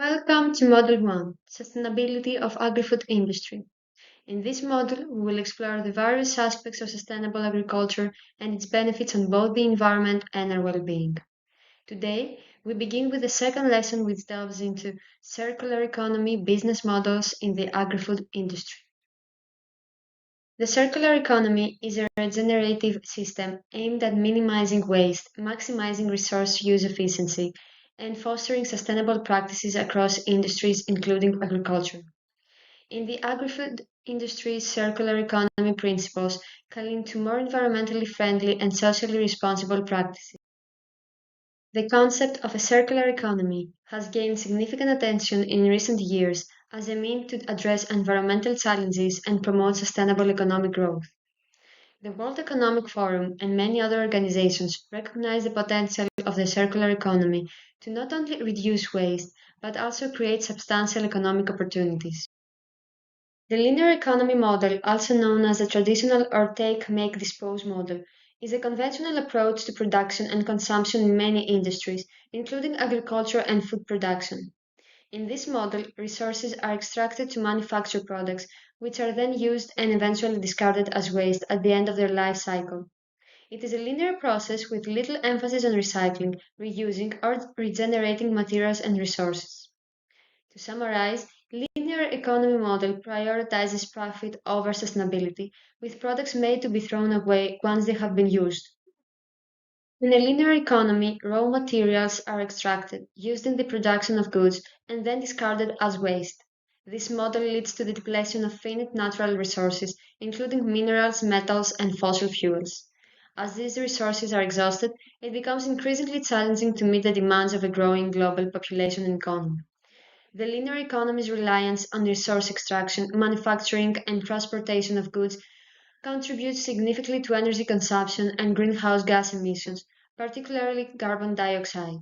Welcome to Model 1, Sustainability of Agri-food Industry. In this model, we will explore the various aspects of sustainable agriculture and its benefits on both the environment and our well-being. Today, we begin with the second lesson which delves into circular economy business models in the agri-food industry. The circular economy is a regenerative system aimed at minimizing waste, maximizing resource use efficiency, and fostering sustainable practices across industries, including agriculture. In the agri-food industry, circular economy principles can lead to more environmentally friendly and socially responsible practices. The concept of a circular economy has gained significant attention in recent years as a means to address environmental challenges and promote sustainable economic growth. The World Economic Forum and many other organizations recognize the potential of the circular economy to not only reduce waste, but also create substantial economic opportunities. The linear economy model, also known as the traditional or take, make, dispose model, is a conventional approach to production and consumption in many industries, including agriculture and food production. In this model, resources are extracted to manufacture products, which are then used and eventually discarded as waste at the end of their life cycle. It is a linear process with little emphasis on recycling, reusing, or regenerating materials and resources. To summarize, linear economy model prioritizes profit over sustainability, with products made to be thrown away once they have been used. In a linear economy, raw materials are extracted, used in the production of goods, and then discarded as waste. This model leads to the depletion of finite natural resources, including minerals, metals, and fossil fuels. As these resources are exhausted, it becomes increasingly challenging to meet the demands of a growing global population and economy. The linear economy's reliance on resource extraction, manufacturing, and transportation of goods contributes significantly to energy consumption and greenhouse gas emissions, particularly carbon dioxide.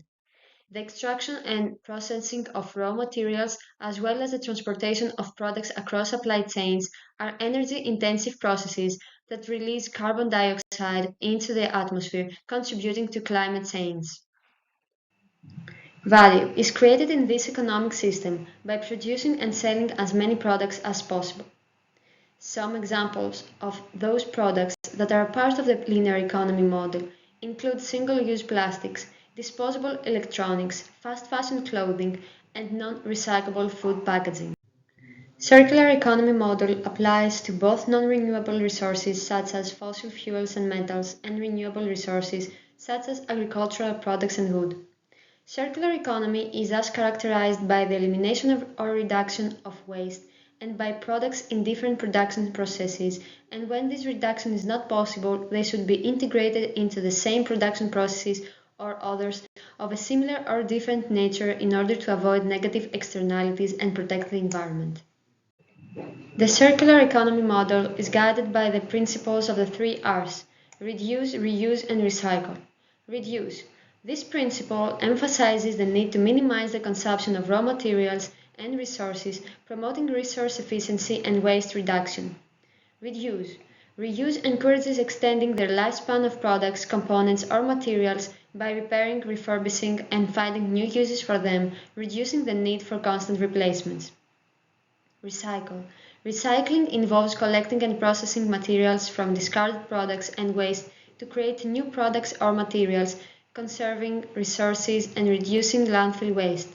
The extraction and processing of raw materials, as well as the transportation of products across supply chains, are energy intensive processes that release carbon dioxide into the atmosphere, contributing to climate change. Value is created in this economic system by producing and selling as many products as possible. Some examples of those products that are part of the linear economy model include single-use plastics, disposable electronics, fast fashion clothing, and non-recyclable food packaging. Circular economy model applies to both non-renewable resources such as fossil fuels and metals and renewable resources such as agricultural products and wood. Circular economy is thus characterized by the elimination or reduction of waste and by products in different production processes, and when this reduction is not possible, they should be integrated into the same production processes or others of a similar or different nature in order to avoid negative externalities and protect the environment. The circular economy model is guided by the principles of the three R's: reduce, reuse, and recycle. Reduce. This principle emphasizes the need to minimize the consumption of raw materials and resources, promoting resource efficiency and waste reduction. Reduce. Reuse encourages extending the lifespan of products, components, or materials by repairing, refurbishing, and finding new uses for them, reducing the need for constant replacements. Recycle. Recycling involves collecting and processing materials from discarded products and waste to create new products or materials, conserving resources and reducing landfill waste.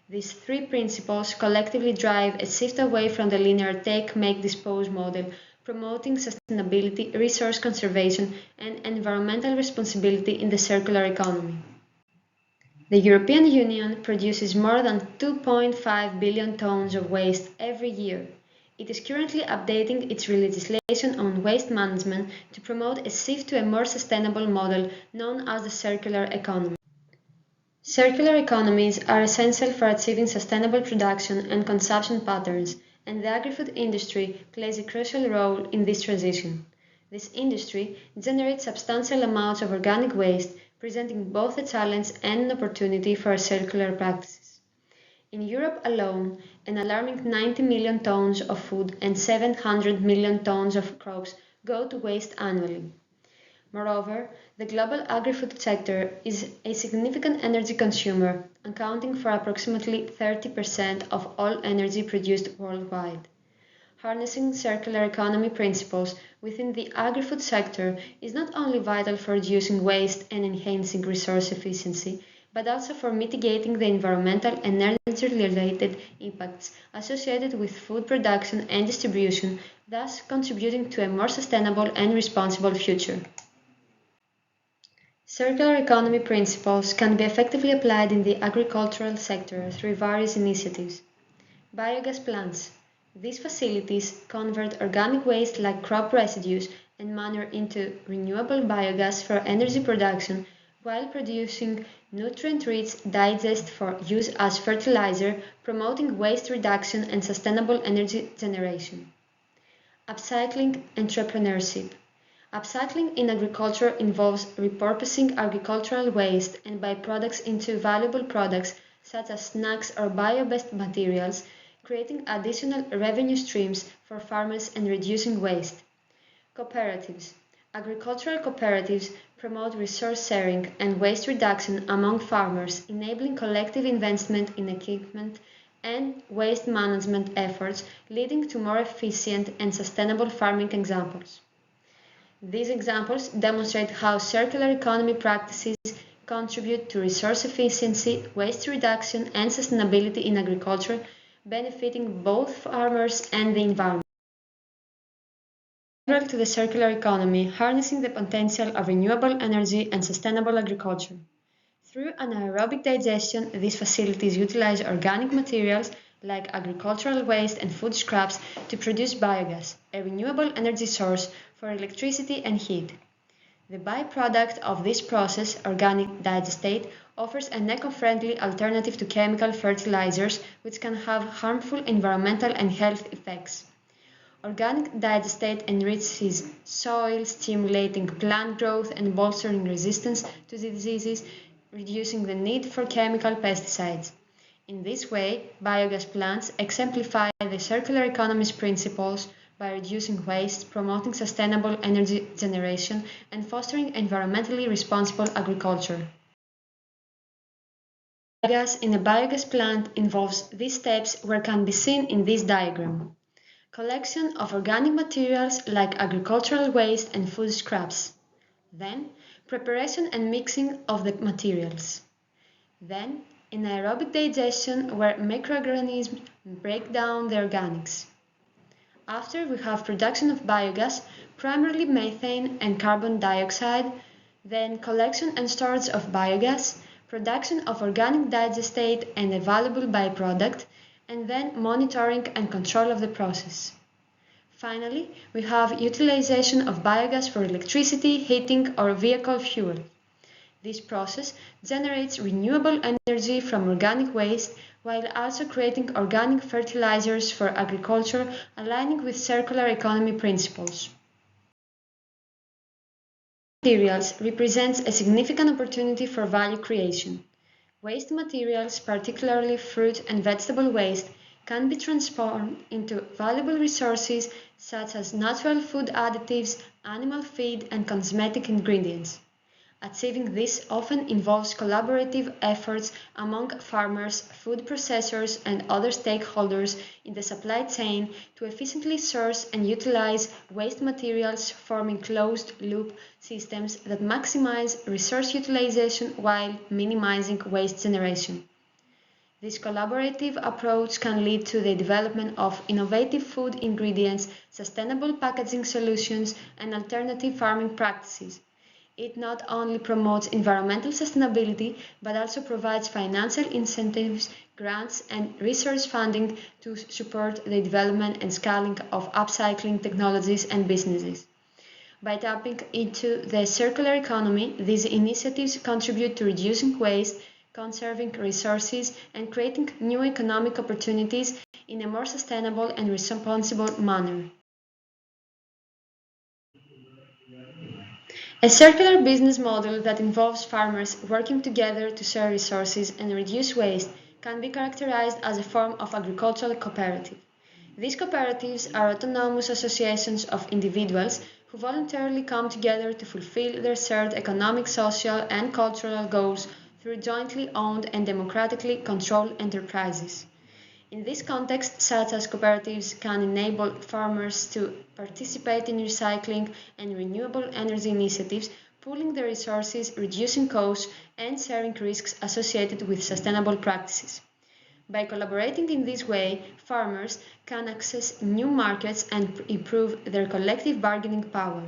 These three principles collectively drive a shift away from the linear take, make, dispose model, promoting sustainability, resource conservation, and environmental responsibility in the circular economy. The European Union produces more than 2.5 billion tons of waste every year. It is currently updating its legislation on waste management to promote a shift to a more sustainable model known as the circular economy. Circular economies are essential for achieving sustainable production and consumption patterns, and the agri-food industry plays a crucial role in this transition. This industry generates substantial amounts of organic waste, presenting both a challenge and an opportunity for circular practices. In Europe alone, an alarming 90 million tons of food and 700 million tons of crops go to waste annually. Moreover, the global agri-food sector is a significant energy consumer, accounting for approximately 30% of all energy produced worldwide. Harnessing circular economy principles within the agri-food sector is not only vital for reducing waste and enhancing resource efficiency, but also for mitigating the environmental and energy-related impacts associated with food production and distribution, thus contributing to a more sustainable and responsible future. Circular economy principles can be effectively applied in the agricultural sector through various initiatives. Biogas plants. These facilities convert organic waste like crop residues and manure into renewable biogas for energy production while producing nutrient-rich digest for use as fertilizer, promoting waste reduction and sustainable energy generation. Upcycling entrepreneurship. Upcycling in agriculture involves repurposing agricultural waste and byproducts into valuable products such as snacks or bio-based materials, creating additional revenue streams for farmers and reducing waste. Cooperatives. Agricultural cooperatives promote resource sharing and waste reduction among farmers, enabling collective investment in equipment and waste management efforts, leading to more efficient and sustainable farming examples. These examples demonstrate how circular economy practices contribute to resource efficiency, waste reduction, and sustainability in agriculture, benefiting both farmers and the environment. Integral to the circular economy, harnessing the potential of renewable energy and sustainable agriculture. Through anaerobic digestion, these facilities utilize organic materials like agricultural waste and food scraps to produce biogas, a renewable energy source for electricity and heat. The byproduct of this process, organic digestate, offers an eco-friendly alternative to chemical fertilizers which can have harmful environmental and health effects. Organic digestate enriches soil, stimulating plant growth and bolstering resistance to diseases, reducing the need for chemical pesticides. In this way, biogas plants exemplify the circular economy's principles by reducing waste, promoting sustainable energy generation, and fostering environmentally responsible agriculture. Biogas in a biogas plant involves these steps where can be seen in this diagram. Collection of organic materials like agricultural waste and food scraps. Then, preparation and mixing of the materials. Then, anaerobic digestion where microorganisms break down the organics. After we have production of biogas, primarily methane and carbon dioxide, then collection and storage of biogas, production of organic digestate and a valuable byproduct, and then monitoring and control of the process. Finally, we have utilization of biogas for electricity, heating, or vehicle fuel. This process generates renewable energy from organic waste while also creating organic fertilizers for agriculture, aligning with circular economy principles. Materials represents a significant opportunity for value creation. Waste materials, particularly fruit and vegetable waste, can be transformed into valuable resources such as natural food additives, animal feed, and cosmetic ingredients. Achieving this often involves collaborative efforts among farmers, food processors, and other stakeholders in the supply chain to efficiently source and utilize waste materials, forming closed-loop systems that maximize resource utilization while minimizing waste generation. This collaborative approach can lead to the development of innovative food ingredients, sustainable packaging solutions, and alternative farming practices. It not only promotes environmental sustainability, but also provides financial incentives, grants, and research funding to support the development and scaling of upcycling technologies and businesses. By tapping into the circular economy, these initiatives contribute to reducing waste, conserving resources, and creating new economic opportunities in a more sustainable and responsible manner. A circular business model that involves farmers working together to share resources and reduce waste can be characterized as a form of agricultural cooperative. These cooperatives are autonomous associations of individuals who voluntarily come together to fulfill their shared economic, social, and cultural goals through jointly owned and democratically controlled enterprises. In this context, such as cooperatives can enable farmers to participate in recycling and renewable energy initiatives, pooling their resources, reducing costs, and sharing risks associated with sustainable practices. By collaborating in this way, farmers can access new markets and improve their collective bargaining power.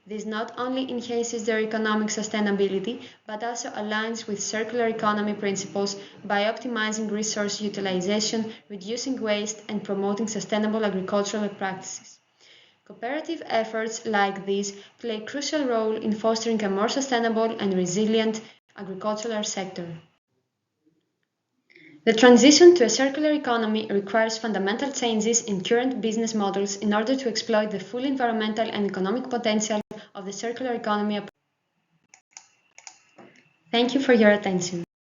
This not only enhances their economic sustainability, but also aligns with circular economy principles by optimizing resource utilization, reducing waste, and promoting sustainable agricultural practices. Cooperative efforts like these play a crucial role in fostering a more sustainable and resilient agricultural sector. The transition to a circular economy requires fundamental changes in current business models in order to exploit the full environmental and economic potential of the circular economy. Thank you for your attention.